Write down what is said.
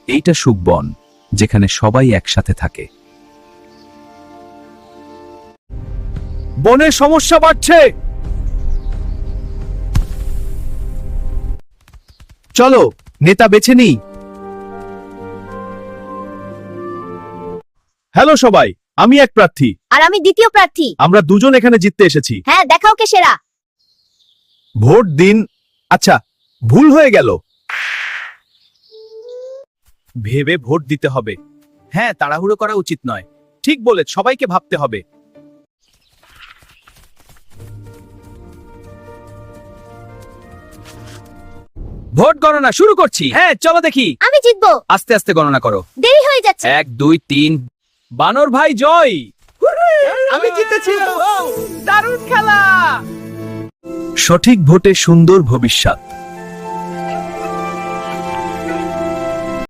এইটা সুখবন, যেখানে সবাই একসাথে থাকে। বনের সমস্যা বাড়ছে। চলো নেতা বেছে নিই। হ্যালো সবাই, আমি এক প্রার্থী। আর আমি দ্বিতীয় প্রার্থী। আমরা দুজন এখানে জিততে এসেছি। হ্যাঁ, দেখাও কে সেরা। ভোট দিন। আচ্ছা, ভুল হয়ে গেল। ভেবে ভোট দিতে হবে। হ্যাঁ, তাড়াহুড়ো করা উচিত নয়। ঠিক বলে, সবাইকে ভাবতে হবে। ভোট গণনা শুরু করছি। হ্যাঁ, চলো দেখি। আমি জিতবো। আস্তে আস্তে গণনা করো। দেরি হয়ে যাচ্ছে। 1 2 3। বানর ভাই জয়। আমি জিতেছি। দারুণ খেলা। সঠিক ভোটে সুন্দর ভবিষ্যৎ।